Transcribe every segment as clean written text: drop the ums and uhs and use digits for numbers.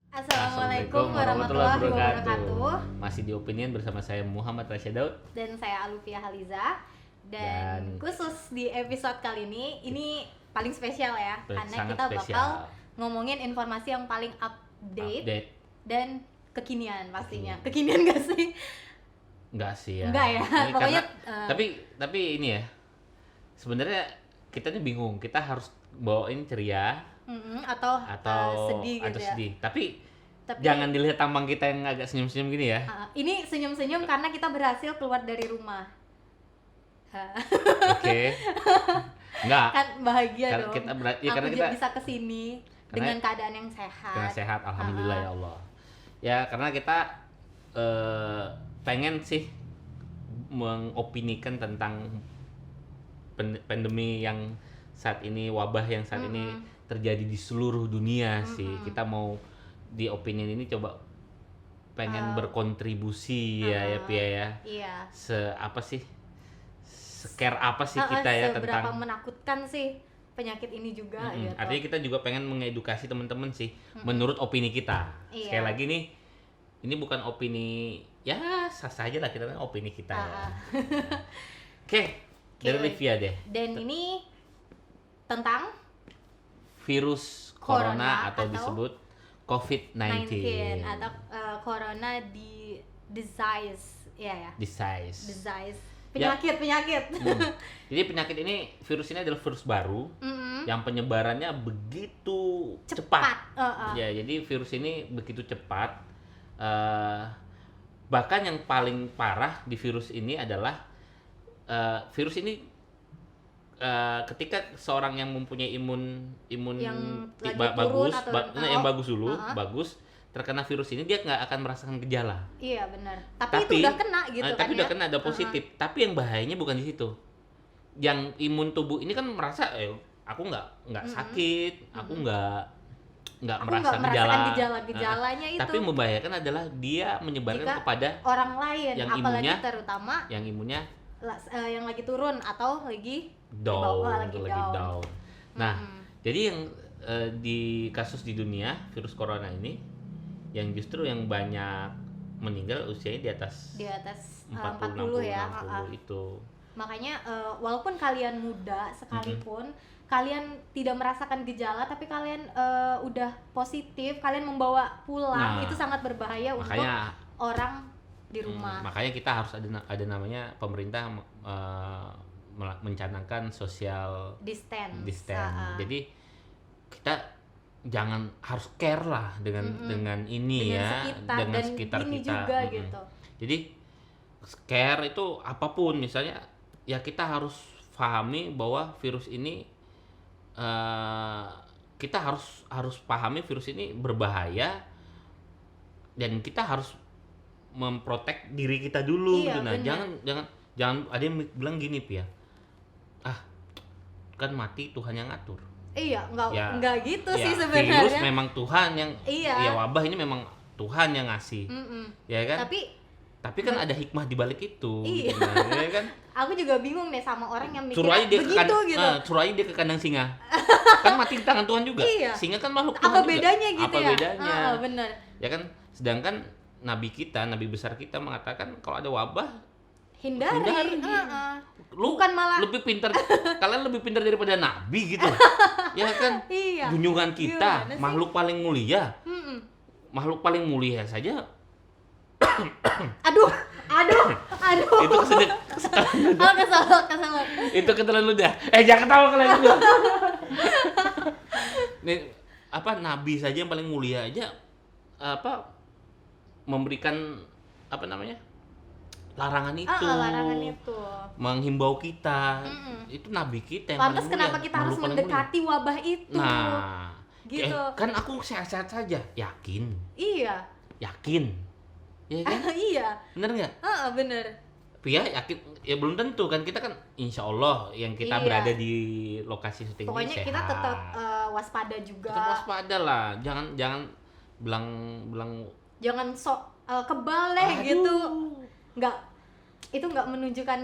Assalamualaikum warahmatullahi wabarakatuh. Masih di Opinion bersama saya Muhammad Rasya Daud. Dan saya Alufia Haliza. Dan khusus di episode kali ini paling spesial ya, karena kita bakal ngomongin informasi yang paling update. Dan kekinian pastinya. Kekinian gak sih? Enggak sih ya. Enggak ya. Pokoknya tapi ini ya. Sebenarnya kita nih bingung, kita harus bawain ceria atau sedih gitu ya. Tapi jangan dilihat tampang kita yang agak senyum-senyum gini ya. Ini senyum-senyum karena kita berhasil keluar dari rumah. Oke. Enggak. Kan bahagia dong. Karena kita bisa kesini dengan keadaan yang sehat. Karena sehat, alhamdulillah ya Allah. Ya karena kita pengen sih mengopinikan tentang pandemi yang saat ini, wabah yang saat ini terjadi di seluruh dunia sih. Kita mau di Opinion ini coba pengen berkontribusi ya Pia ya. Iya. Apa sih? Scare apa sih kita ya seberapa tentang menakutkan sih penyakit ini juga gitu. Artinya kita juga pengen mengedukasi teman-teman sih menurut opini kita. Iya. Sekali lagi nih, ini bukan opini ya sah saja lah, kita kan opini kita ya. Oke, dari Livia deh. Dan ini tentang virus corona atau disebut COVID-19 atau corona di disease ya. Disease. Penyakit. Jadi penyakit ini, virus ini adalah virus baru yang penyebarannya begitu cepat. Ya, jadi virus ini begitu cepat. Bahkan yang paling parah di virus ini adalah virus ini ketika seorang yang mempunyai imun yang bagus, yang bagus dulu, bagus, terkena virus ini dia nggak akan merasakan gejala. Iya benar. Tapi itu udah kena gitu kan. Tapi udah kena, ada positif. Tapi yang bahayanya bukan di situ. Yang imun tubuh ini kan merasa, aku nggak sakit, aku nggak merasa gejala-gejalanya itu. Tapi membahayakan adalah dia menyebarkan kepada orang lain, yang apalagi imunnya, terutama yang imunnya yang lagi turun atau lagi down. Nah, jadi yang di kasus di dunia virus corona ini, yang justru yang banyak meninggal usianya di atas 40 ya, 60 itu. Makanya walaupun kalian muda sekalipun, kalian tidak merasakan gejala tapi kalian udah positif, kalian membawa pulang, itu sangat berbahaya untuk orang di rumah. Makanya kita harus ada namanya, pemerintah mencanangkan social distance. Jadi kita jangan, harus care lah dengan ini dengan sekitar kita juga gitu. Jadi care itu apapun, misalnya ya kita harus pahami bahwa virus ini kita harus pahami virus ini berbahaya dan kita harus memprotek diri kita dulu. Nah, jangan ada yang bilang gini Pia, kan mati Tuhan yang ngatur. Iya, enggak gitu sih sebenarnya. Virus memang Tuhan yang, ya wabah ini memang Tuhan yang ngasih, ya kan? Tapi kan ada hikmah di balik itu. Iya. Gitu, ya kan? Aku juga bingung deh sama orang yang mikir begitu gitu. Suruh aja dia ke kandang singa. Kan mati di tangan Tuhan juga. Iya. Singa kan makhluk Tuhan juga. Bedanya gitu apa ya? bedanya? Bener. Ya kan, sedangkan nabi besar kita mengatakan kalau ada wabah hindari. Bukan malah lebih pintar. Kalian lebih pintar daripada nabi gitu. Ya kan? Iya. Junjungan kita, makhluk paling mulia. Makhluk paling mulia saja. Aduh. Itu keselan. Keselan. Itu ketelan ludah. Jangan ketawa kalian juga. Nih, nabi saja yang paling mulia aja memberikan larangan itu. Menghimbau kita. Itu nabi kita yang lantas paling mulia. Kenapa kita harus mendekati wabah itu? Nah, gitu. Kan aku sehat-sehat saja. Yakin? Iya. Yakin? Ya kan? Iya. Bener nggak? Bener. Pia yakin? Ya belum tentu kan, kita kan insya Allah yang kita berada di lokasi syuting ini sehat. Pokoknya kita tetap waspada juga. Tetap waspada lah. Jangan bilang jangan sok kebal deh gitu. Itu nggak menunjukkan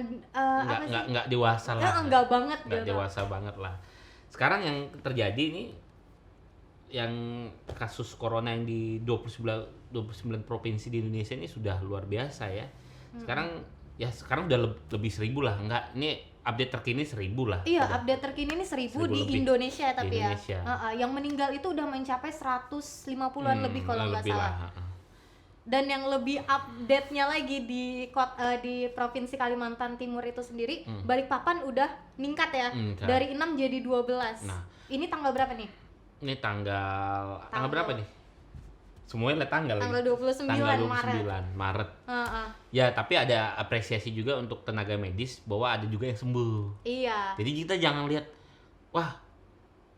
nggak dewasa lah. Nggak banget. Nggak dewasa banget lah. Sekarang yang terjadi ini yang kasus corona yang di 29 provinsi di Indonesia ini sudah luar biasa ya. Sekarang udah lebih 1.000 lah, enggak, ini update terkini 1.000 lah. Iya, update terkini ini 1.000 di Indonesia tapi di Indonesia. Yang meninggal itu udah mencapai 150-an lebih kalau nggak salah. Dan yang lebih update-nya lagi di Provinsi Kalimantan Timur itu sendiri, Balikpapan udah meningkat ya. Dari 6 jadi 12. Nah, ini tanggal berapa nih? Ini tanggal berapa nih? Semuanya tanggal 29 Maret. Ya, tapi ada apresiasi juga untuk tenaga medis bahwa ada juga yang sembuh. Iya. Jadi kita jangan lihat, wah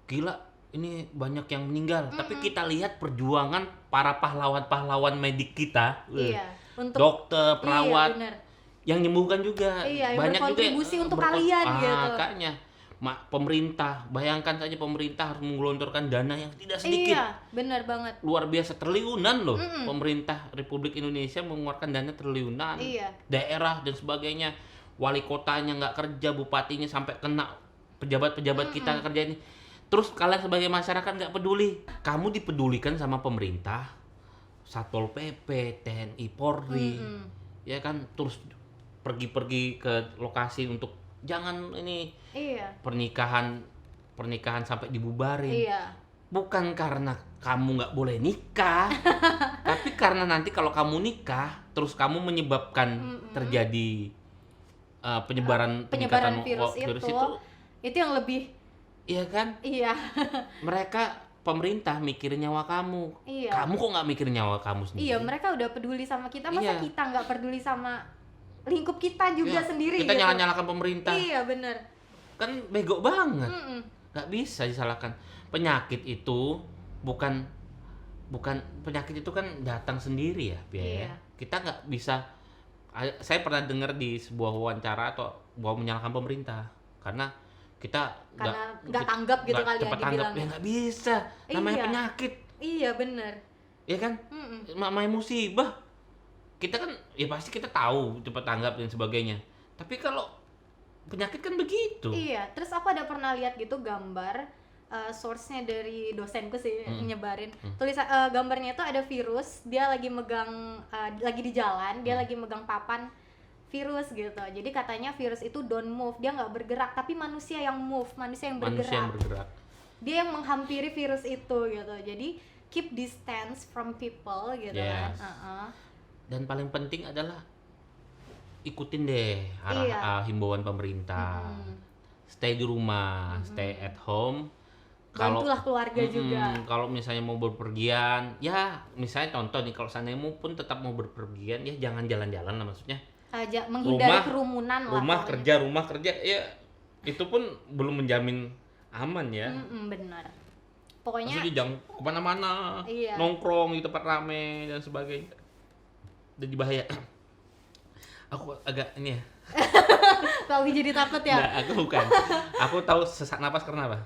gila ini banyak yang meninggal, tapi kita lihat perjuangan para pahlawan medik kita. Iya. Untuk dokter, perawat, yang menyembuhkan juga. Iya, banyak berkontribusi juga untuk kalian gitu. Makanya pemerintah, bayangkan saja pemerintah harus menggelontorkan dana yang tidak sedikit. Iya, benar banget. Luar biasa, triliunan loh. Pemerintah Republik Indonesia mengeluarkan dana triliunan. Iya. Daerah dan sebagainya, wali kotanya nggak kerja, bupatinya sampai kena, pejabat-pejabat kita kerja ini. Terus kalian sebagai masyarakat nggak peduli. Kamu dipedulikan sama pemerintah, Satpol PP, TNI, Polri, ya kan, terus pergi-pergi ke lokasi untuk jangan ini pernikahan sampai dibubarin. Iya. Bukan karena kamu nggak boleh nikah, tapi karena nanti kalau kamu nikah terus kamu menyebabkan terjadi penyebaran virus itu yang lebih. Iya kan? Iya. Mereka pemerintah mikirin nyawa kamu. Iya. Kamu kok nggak mikirin nyawa kamu sendiri? Iya, mereka udah peduli sama kita, masa kita nggak peduli sama lingkup kita juga sendiri. Kita gitu. nyalakan pemerintah. Iya, benar. Kan bego banget. Nggak bisa disalahkan. Penyakit itu bukan penyakit itu kan datang sendiri ya, Iya. Kita nggak bisa. Saya pernah dengar di sebuah wawancara atau bahwa menyalahkan pemerintah karena nggak tanggap gitu kali ya dibilang. Ya nggak bisa. Namanya penyakit. Iya, benar. Iya kan? Namanya musibah. Kita kan ya pasti kita tahu cepat tanggap dan sebagainya. Tapi kalau penyakit kan begitu. Iya, terus aku ada pernah lihat gitu gambar source-nya dari dosenku sih nyebarin. Tulisan gambarnya itu ada virus, dia lagi megang lagi di jalan, dia lagi megang papan virus gitu. Jadi katanya virus itu don't move, dia nggak bergerak, tapi manusia yang move, manusia yang bergerak. Dia yang menghampiri virus itu gitu. Jadi keep distance from people gitu kan. Dan paling penting adalah ikutin deh himbauan pemerintah. Stay di rumah, stay at home. Bantulah keluarga juga. Kalau misalnya mau berpergian, ya misalnya contoh nih, kalau seandainya pun tetap mau berpergian, ya jangan jalan-jalan lah maksudnya. Menghindari kerumunan lah. Rumah kerja, ya itu pun belum menjamin aman ya. Benar. Pokoknya jangan kemana-mana, nongkrong di tempat rame dan sebagainya. Jadi bahaya. Aku agak ini ya. Kalau jadi takut ya? Nah, aku bukan. Aku tahu sesak napas karena apa?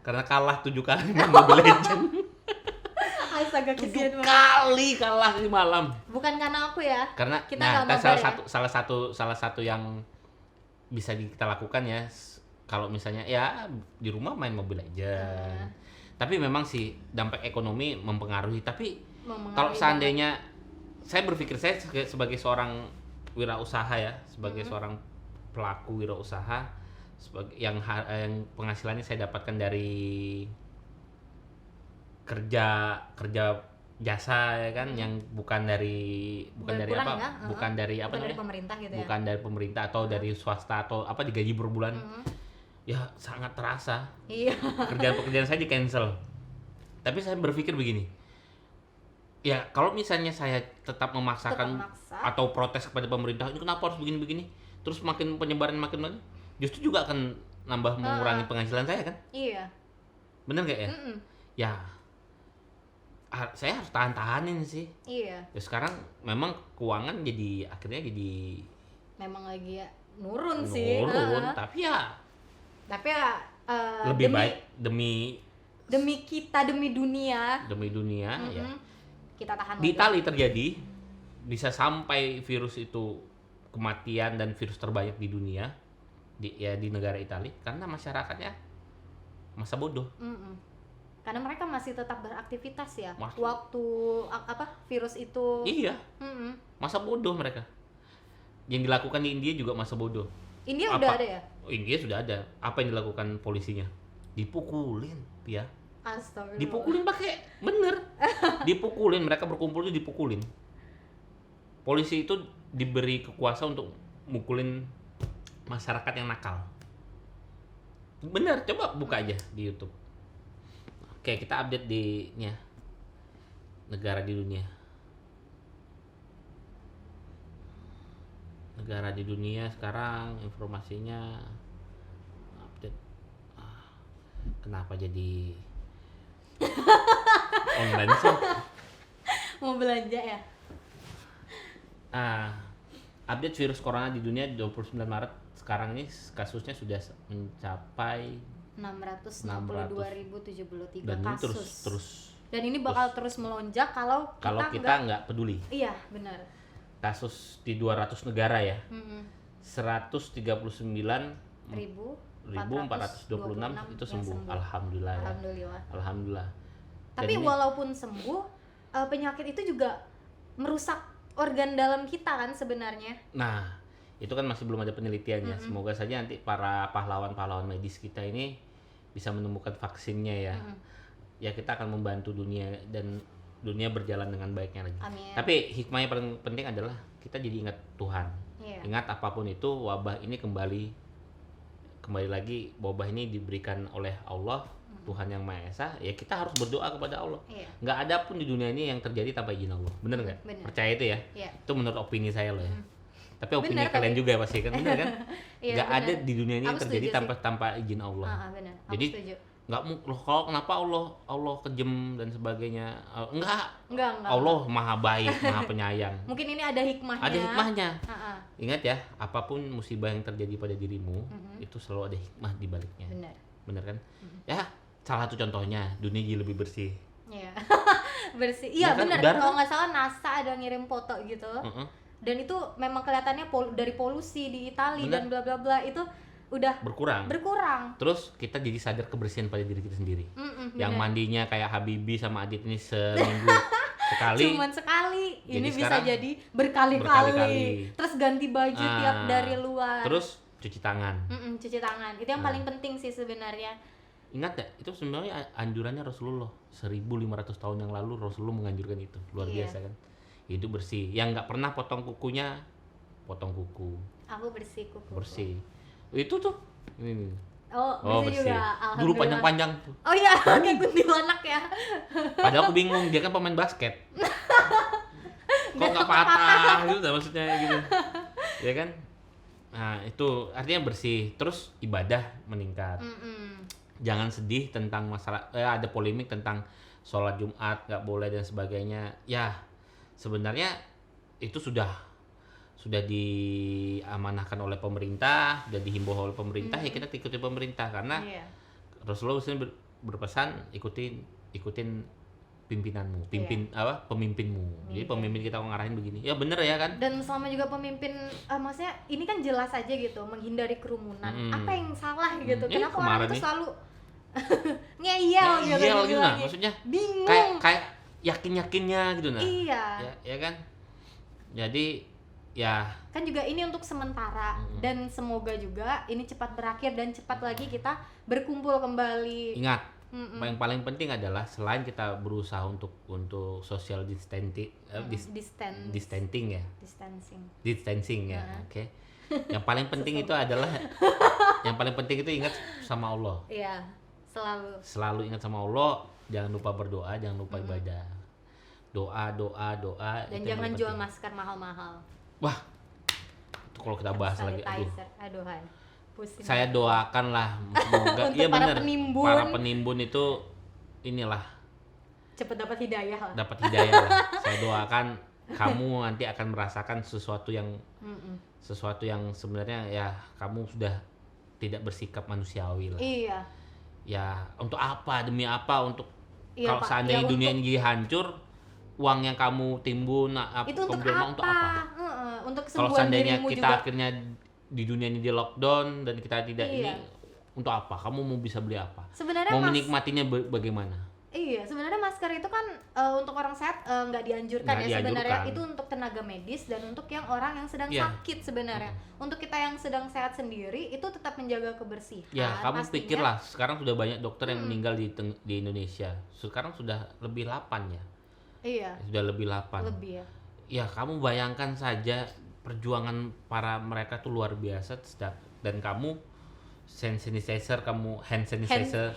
Karena kalah 7 kali main Mobile Legends. Astaga, kesian 7 kali kalah di malam. Bukan karena aku ya. Karena kita salah satu yang bisa kita lakukan ya, kalau misalnya ya di rumah main Mobile Legends. Tapi memang sih dampak ekonomi mempengaruhi. Tapi kalau seandainya saya berpikir, saya sebagai seorang wirausaha ya, sebagai seorang pelaku wirausaha, sebagai yang penghasilannya saya dapatkan dari kerja jasa ya kan, yang bukan dari pemerintah gitu ya. Bukan dari pemerintah atau dari swasta atau apa, digaji per bulan. Ya sangat terasa. Iya. Pekerjaan saya di cancel. Tapi saya berpikir begini. Ya, kalau misalnya saya tetap memaksa atau protes kepada pemerintah, ini kenapa harus begini-begini? Terus makin penyebaran makin justru juga akan nambah mengurangi penghasilan saya kan? Iya. Bener gak ya? Ya, saya harus tahan-tahanin sih. Iya. Ya sekarang memang keuangan akhirnya jadi memang lagi ya nurun sih. Tapi ya lebih baik demi kita, demi dunia ya. Kita tahan. Di Italia terjadi bisa sampai virus itu kematian dan virus terbanyak di dunia di negara Italia karena masyarakatnya masa bodoh. Karena mereka masih tetap beraktivitas ya. Waktu virus itu. Iya. Masa bodoh mereka. Yang dilakukan di India juga masa bodoh. India udah ada ya? Oh, India sudah ada. Apa yang dilakukan polisinya? Dipukulin, ya. Astagfirullah. Dipukulin pakai bener. Dipukulin, mereka berkumpul itu dipukulin. Polisi itu diberi kekuasaan untuk mukulin masyarakat yang nakal. Bener, coba buka aja di YouTube. Oke, kita update di negara di dunia. Negara di dunia sekarang informasinya update. Kenapa jadi online sih? Mau belanja ya? Update virus corona di dunia 29 Maret sekarang ini kasusnya sudah mencapai 662.073 dan kasus. Terus dan ini bakal terus melonjak kalau kita nggak peduli. Iya, benar. Kasus di 200 negara ya. 139.426 itu sembuh. Alhamdulillah. Alhamdulillah. Tapi walaupun sembuh, penyakit itu juga merusak organ dalam kita kan sebenarnya. Nah, itu kan masih belum ada penelitiannya. Semoga saja nanti para pahlawan-pahlawan medis kita ini bisa menemukan vaksinnya ya. Ya kita akan membantu dunia dan dunia berjalan dengan baiknya lagi. Amin. Tapi hikmah yang paling penting adalah kita jadi ingat Tuhan. Ingat apapun itu, wabah ini kembali lagi, wabah ini diberikan oleh Allah, Tuhan yang Maha Esa. Ya kita harus berdoa kepada Allah. Nggak ada pun di dunia ini yang terjadi tanpa izin Allah. Bener nggak? Percaya itu ya? Itu menurut opini saya loh ya. Tapi opini kalian juga pasti kan, bener kan? Nggak ada di dunia ini yang terjadi tanpa izin Allah. Bener. Jadi nggak loh, kalau kenapa Allah kejem dan sebagainya? Enggak. Allah maha baik, maha penyayang. Mungkin ini ada hikmahnya. Ada hikmahnya. Ingat ya, apapun musibah yang terjadi pada dirimu, itu selalu ada hikmah di baliknya. Bener kan? Ya, salah satu contohnya dunia jadi lebih bersih. Iya. Bersih. Iya, bener. Kalau nggak salah NASA ada ngirim foto gitu. Dan itu memang kelihatannya dari polusi di Italia dan bla bla bla itu udah berkurang. Terus kita jadi sadar kebersihan pada diri kita sendiri. Yang mandinya kayak Habibie sama Adit ini seminggu sekali. Cuman sekali. Ini bisa jadi berkali-kali. Terus ganti baju tiap dari luar. Terus cuci tangan. Cuci tangan. Itu yang paling penting sih sebenarnya. Ingat ya, itu sebenarnya anjurannya Rasulullah. 1500 tahun yang lalu Rasulullah menganjurkan itu. Luar biasa kan. Hidup bersih. Yang nggak pernah potong kukunya, potong kuku. Aku bersih kuku. Bersih. Itu tuh ini. Bersih juga. Dulu panjang-panjang tuh. Oh iya, kayak kuntilanak ya. Padahal aku bingung, dia kan pemain basket. Kok nggak patah gitu, maksudnya gitu. Ya kan? Nah, itu artinya bersih. Terus ibadah meningkat. Jangan sedih tentang masalah, ada polemik tentang sholat Jumat nggak boleh dan sebagainya. Ya, sebenarnya itu sudah diamanahkan oleh pemerintah, sudah dihimbau oleh pemerintah, ya kita ikuti pemerintah karena Rasulullah berpesan ikutin pimpinanmu, pemimpinmu. Jadi pemimpin kita ngarahin begini. Ya bener ya kan? Dan selama juga pemimpin maksudnya ini kan jelas aja gitu, menghindari kerumunan. Apa yang salah gitu? Kenapa orang itu selalu ngeyel gitu nah, maksudnya bingung. Kayak yakin-yakinnya gitu nah. Iya. Ya kan? Jadi ya kan juga ini untuk sementara dan semoga juga ini cepat berakhir dan cepat lagi kita berkumpul kembali. Ingat, yang paling penting adalah selain kita berusaha untuk social distancing ya. Oke. Yang paling penting itu adalah ingat sama Allah. Iya, selalu ingat sama Allah, jangan lupa berdoa, jangan lupa ibadah. Doa dan jangan jual masker mahal-mahal. Wah, itu kalau kita bahas lagi, aduhan. Pusing. Saya doakan lah, semoga iya benar. Para penimbun itu inilah cepat dapat hidayah lah. Saya doakan kamu nanti akan merasakan sesuatu yang sebenarnya ya kamu sudah tidak bersikap manusiawi lah. Iya. Ya untuk apa, demi apa, untuk kalau seandainya dunia ini hancur, uang yang kamu timbun itu untuk apa? Untuk kalau seandainya kita juga akhirnya di dunia ini di lockdown dan kita tidak ini, untuk apa? Kamu mau bisa beli apa? Sebenarnya mau menikmatinya bagaimana? Iya, sebenarnya masker itu kan untuk orang sehat nggak dianjurkan ya sebenarnya. Itu untuk tenaga medis dan untuk yang orang yang sedang sakit sebenarnya. Untuk kita yang sedang sehat sendiri itu tetap menjaga kebersihan. Ya, kamu pikirlah, sekarang sudah banyak dokter yang meninggal di Indonesia. Sekarang sudah lebih 8 ya. Iya. Sudah lebih 8. Lebih ya. Ya, kamu bayangkan saja perjuangan para mereka tuh luar biasa, dan kamu hand sanitizer, kamu hand sanitizer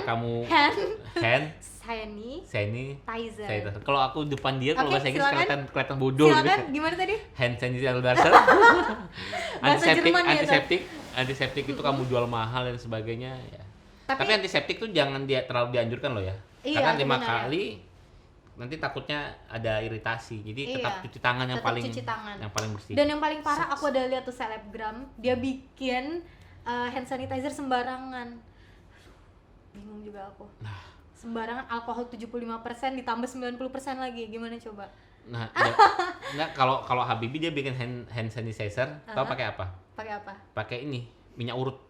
kamu hand sanitizer. Kalau aku depan dia, kalau bahasa Inggris kelihatan bodoh gitu. Gimana tadi? Hand sanitizer. antiseptik itu kamu jual mahal dan sebagainya ya. Tapi antiseptik tuh jangan terlalu dianjurkan loh ya. Karena 5 kali nanti takutnya ada iritasi. Jadi tetap cuci tangan yang paling bersih. Dan yang paling parah, aku ada lihat tuh selebgram, dia bikin hand sanitizer sembarangan. Bingung juga aku. Sembarangan, alkohol 75% ditambah 90% lagi. Gimana coba? Nah, kalau Habibie dia bikin hand sanitizer, tahu pakai apa? Pakai ini, minyak urut.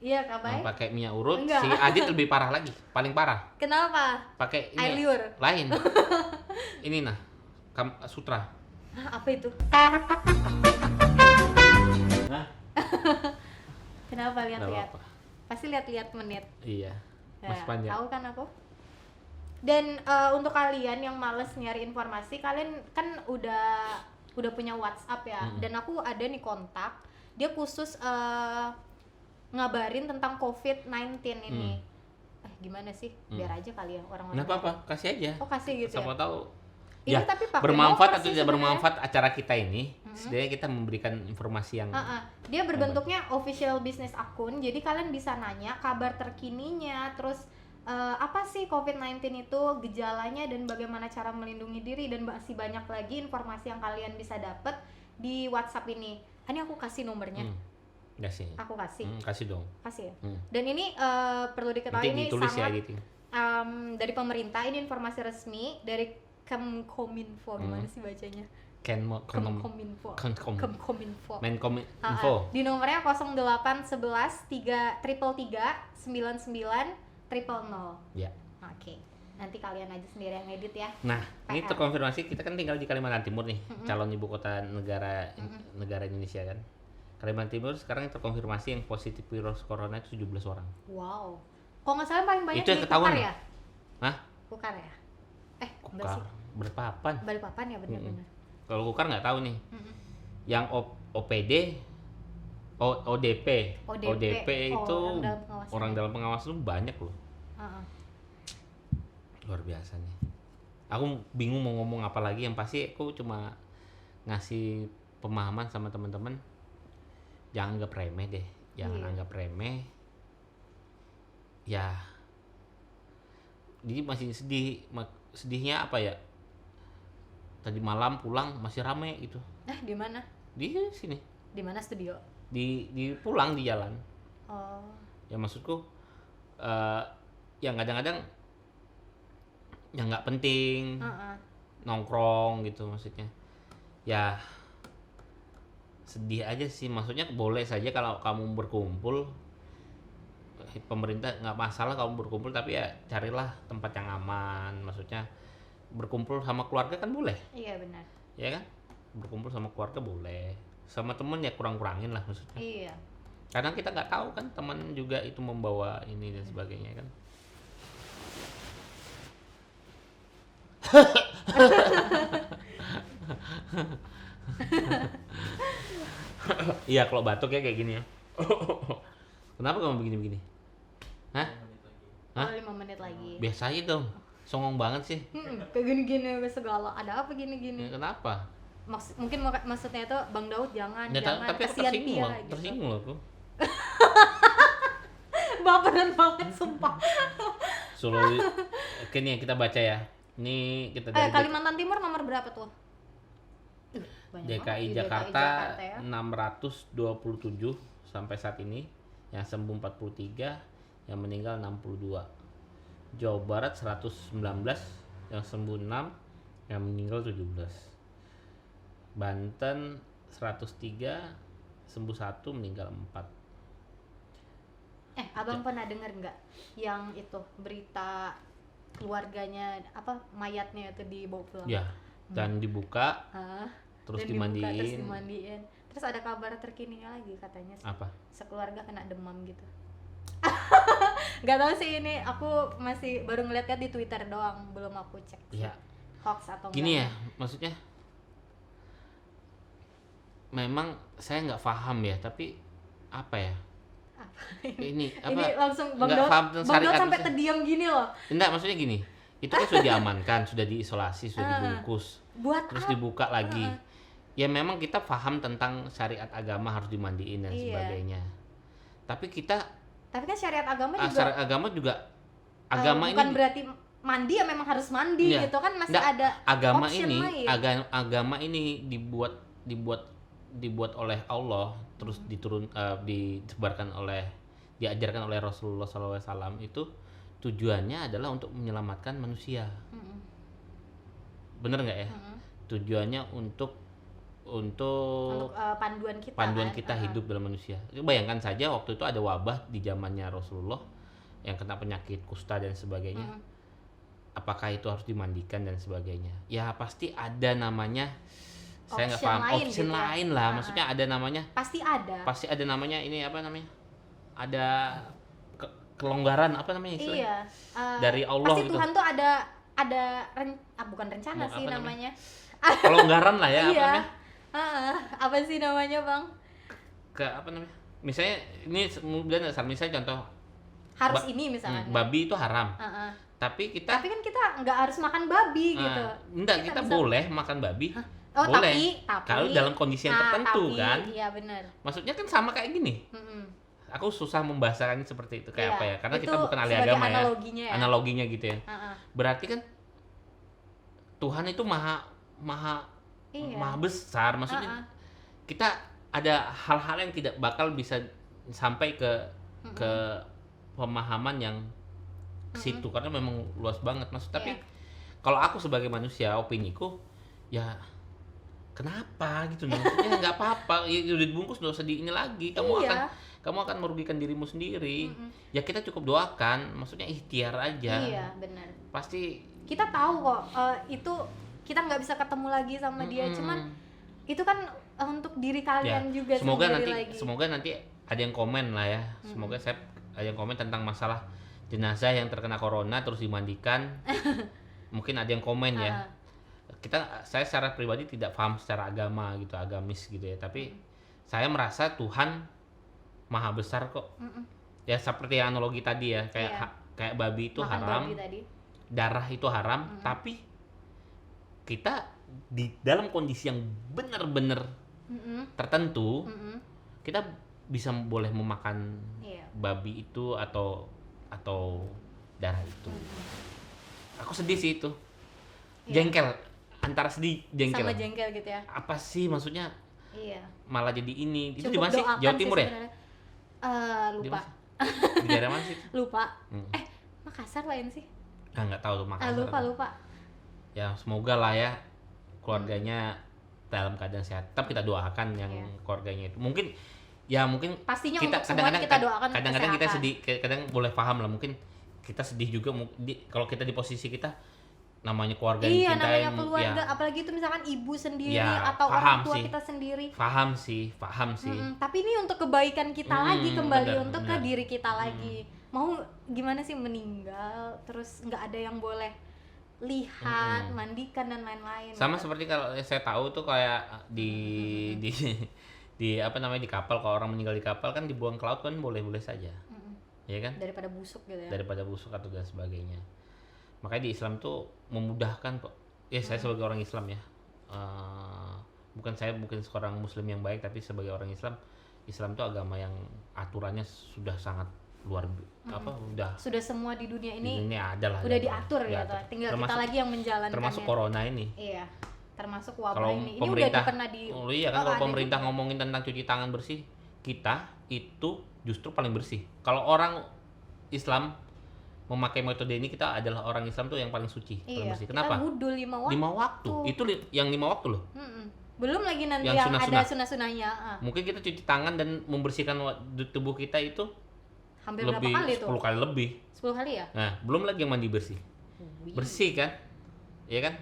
Iya, kapan? Pakai minyak urut. Si Adit lebih parah lagi, paling parah. Kenapa? Pakai air liur. Lain. Ini Sutra. Apa itu? Kenapa lihat-lihat? Pasti lihat-lihat menit. Iya. Masih panjang. Tahu kan aku? Dan untuk kalian yang males nyari informasi, kalian kan udah punya WhatsApp ya. Dan aku ada nih kontak, dia khusus ngabarin tentang COVID-19 ini. Gimana sih? Biar aja kali ya orang-orang. Nggak apa-apa, kasih aja. Oh, kasih gitu. Siapa tahu. Ini tapi bermanfaat atau tidak bermanfaat acara kita ini, setidaknya kita memberikan informasi yang dia berbentuknya official business akun, jadi kalian bisa nanya kabar terkininya, terus apa sih COVID-19 itu, gejalanya, dan bagaimana cara melindungi diri, dan masih banyak lagi informasi yang kalian bisa dapat di WhatsApp ini. Ini aku kasih nomornya. Aku kasih. Kasih dong. Kasih ya. Dan ini perlu diketahui, ini sangat dari pemerintah, ini informasi resmi dari Kemkominfo. Gimana sih bacanya? Kemkominfo. Menkominfo. Di nomornya 0811 333 99 000. Ya. Oke. Nanti kalian aja sendiri yang edit ya. Nah, ini terkonfirmasi, kita kan tinggal di Kalimantan Timur nih, calon ibu kota negara Indonesia kan. Kalimantan Timur sekarang terkonfirmasi yang positif virus corona itu 17 orang. Wow. Kok nggak salah paling banyak itu di Kukar ya? Hah? Kukar ya? Kukar. Balikpapan ya, benar-benar. Kalau Kukar nggak tahu nih. Yang OPD, ODP itu orang dalam pengawasan itu banyak loh. Luar biasa nih. Aku bingung mau ngomong apa lagi, yang pasti aku cuma ngasih pemahaman sama teman-teman. Jangan anggap remeh deh, anggap remeh. Ya, jadi masih sedihnya apa ya? Tadi malam pulang masih rame gitu. Di mana? Di sini. Di mana studio? Di pulang di jalan. Oh. Ya maksudku, yang kadang-kadang yang nggak penting, nongkrong gitu maksudnya. Ya sedih aja sih, maksudnya boleh saja kalau kamu berkumpul, pemerintah nggak masalah kamu berkumpul, tapi ya carilah tempat yang aman. Maksudnya berkumpul sama keluarga kan boleh. Iya benar. Ya kan, berkumpul sama keluarga boleh, sama temen ya kurang-kurangin lah maksudnya. Iya. Kadang kita nggak tahu kan, teman juga itu membawa ini dan sebagainya kan. Iya, kalau batuk ya kayak gini ya. Kenapa kamu begini-begini? Hah? 5 menit lagi. Biasa aja dong. Songong banget sih. Kayak gini-gini segala. Ada apa gini-gini? Ya, kenapa? Mungkin maksudnya itu Bang Daud jangan tapi aku tersinggung loh. Gitu. Tersinggung loh aku. Baperan banget sumpah. Oke nih kita baca ya. Ini kita dari Kalimantan Timur nomor berapa tuh? DKI Jakarta ya? 627 sampai saat ini, yang sembuh 43, yang meninggal 62. Jawa Barat 119, yang sembuh 6, yang meninggal 17. Banten 103, sembuh 1, meninggal 4. Abang pernah dengar nggak yang itu berita keluarganya mayatnya itu dibawa pulang? Ya, dan dibuka, terus dimandiin. Terus ada kabar terkininya lagi katanya sih. Apa? Sekeluarga kena demam gitu. Gak tahu sih, ini aku masih baru ngeliat di Twitter doang, belum aku cek. Ya. Hoax atau gini enggak? Ya, maksudnya memang saya nggak paham ya, tapi apa ya? Ini langsung Bang Daud sampai terdiam gini loh. Enggak, maksudnya gini. Itu kan sudah diamankan, sudah diisolasi, sudah dibungkus. Terus dibuka lagi. Ya memang kita paham tentang syariat agama harus dimandiin dan sebagainya. Tapi kan syariat agama juga. Syariat agama juga agama bukan ini berarti mandi ya memang harus mandi gitu kan, masih ada agama ini lain. Agama ini dibuat oleh Allah, terus diajarkan oleh Rasulullah SAW, itu tujuannya adalah untuk menyelamatkan manusia. Bener nggak ya? Tujuannya untuk panduan kita hidup dalam manusia. Bayangkan saja waktu itu ada wabah di zamannya Rasulullah yang kena penyakit kusta dan sebagainya. Apakah itu harus dimandikan dan sebagainya? Ya pasti ada namanya. Saya nggak paham option gitu lain lah. Maksudnya ada namanya. Pasti ada namanya, ini apa namanya? Ada kelonggaran apa namanya istilahnya? Iya. Dari Allah pasti gitu. Tuhan tuh bukan rencana sih namanya. Kelonggaran lah ya. Iya. Apa sih namanya Bang? Apa namanya? Misalnya ini misalnya contoh. Harus ini misalnya. Babi itu haram. Tapi kan kita nggak harus makan babi gitu. Enggak, kita boleh makan babi. Boleh. Tapi kalau dalam kondisi yang tertentu kan. Iya benar. Maksudnya kan sama kayak gini. Aku susah membahasakannya seperti itu kayak apa ya? Karena kita bukan ahli agama ya. Analoginya gitu ya. Berarti kan Tuhan itu maha besar. Maksudnya kita ada hal-hal yang tidak bakal bisa sampai ke pemahaman yang situ karena memang luas banget tapi kalau aku sebagai manusia, opiniku ya kenapa gitu, maksudnya nggak apa-apa, ya udah dibungkus, nggak usah ini lagi, kamu akan merugikan dirimu sendiri. Ya kita cukup doakan, maksudnya ikhtiar aja. Iya benar, pasti kita tahu kok itu kita nggak bisa ketemu lagi sama dia, cuman itu kan untuk diri kalian juga. Semoga nanti ada yang komen lah ya. Semoga ada yang komen tentang masalah jenazah yang terkena corona terus dimandikan. Mungkin ada yang komen ya. Saya secara pribadi tidak paham secara agama gitu, agamis gitu ya. Tapi saya merasa Tuhan maha besar kok. Ya seperti analogi tadi ya, kayak babi itu haram, darah itu haram, tapi kita di dalam kondisi yang benar-benar tertentu, kita bisa boleh memakan babi itu atau darah itu. Aku sedih sih itu. Jengkel, antara sedih jengkel. Sama jengkel gitu ya. Apa sih maksudnya? Iya. Malah jadi ini. Itu di mana sih? Jawa Timur ya? Lupa. Di daerah mana sih? Lupa. Makassar lain sih. Nggak tahu tuh Makassar. Lupa. Ya semoga lah ya keluarganya dalam keadaan sehat. Tetap kita doakan yang keluarganya itu. Mungkin pastinya kita kadang-kadang kita doakan kadang-kadang kita sedih, kadang boleh paham lah, mungkin kita sedih juga kalau kita di posisi kita, namanya keluarga yang dicintai, namanya keluarga, apalagi itu misalkan ibu sendiri atau orang tua kita sendiri. Paham sih. Tapi ini untuk kebaikan kita lagi, kembali untuk ke diri kita lagi. Mau gimana sih meninggal terus nggak ada yang boleh lihat, mandikan dan lain-lain. Sama seperti kalau saya tahu tuh kayak di apa namanya, di kapal, kalau orang meninggal di kapal kan dibuang ke laut kan boleh-boleh saja. Ya kan? Daripada busuk gitu ya. Daripada busuk atau dan sebagainya. Makanya di Islam tuh memudahkan kok. Ya saya sebagai orang Islam ya. Bukan seorang muslim yang baik, tapi sebagai orang Islam tuh agama yang aturannya sudah sangat luar sudah semua di dunia ini adalah udah diatur ya, tinggal kita lagi yang menjalankannya. Termasuk corona ini. Iya. Termasuk wabah kalau ini pemerintah, udah pernah kalau pemerintah ngomongin tentang cuci tangan bersih, kita itu justru paling bersih. Kalau orang Islam memakai metode ini, kita adalah orang Islam tuh yang paling suci, paling bersih. Kenapa? Kita wudhu 5 waktu. Itu yang 5 waktu loh. Belum lagi nanti yang ada sunah-sunahnya. Mungkin kita cuci tangan dan membersihkan tubuh kita itu Hampir berapa kali tuh? 10 kali lebih. 10 kali ya? Nah, belum lagi yang mandi bersih. Bersih kan? Iya kan?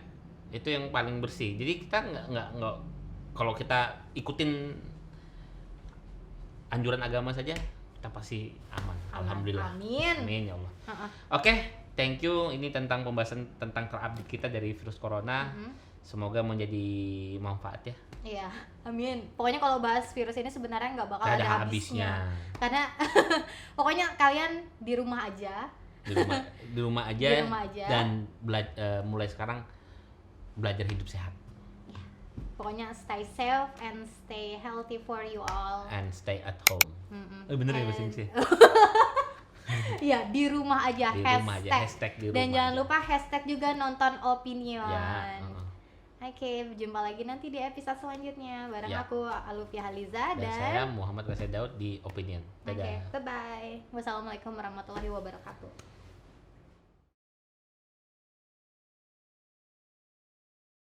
Itu yang paling bersih. Jadi kita nggak kalau kita ikutin anjuran agama saja, kita pasti aman. Alhamdulillah. Amin ya Allah. Oke, thank you. Ini tentang pembahasan tentang terupdate kita dari virus corona. Semoga menjadi manfaat ya. Iya, amin. Pokoknya kalau bahas virus ini sebenarnya nggak bakal ada habisnya. Karena pokoknya kalian di rumah aja. Di rumah aja. Dan mulai sekarang belajar hidup sehat. Pokoknya stay safe and stay healthy for you all. And stay at home. Bener ya bahasa Inggris? Iya, di rumah aja. Di rumah aja. Hashtag di rumah. Dan jangan lupa hashtag juga nonton opinion. Ya, Oke, berjumpa lagi nanti di episode selanjutnya bareng aku Alufia Haliza dan saya Muhammad Rasid Daud di Opinion. Dadah. Oke, bye-bye. Wassalamualaikum warahmatullahi wabarakatuh.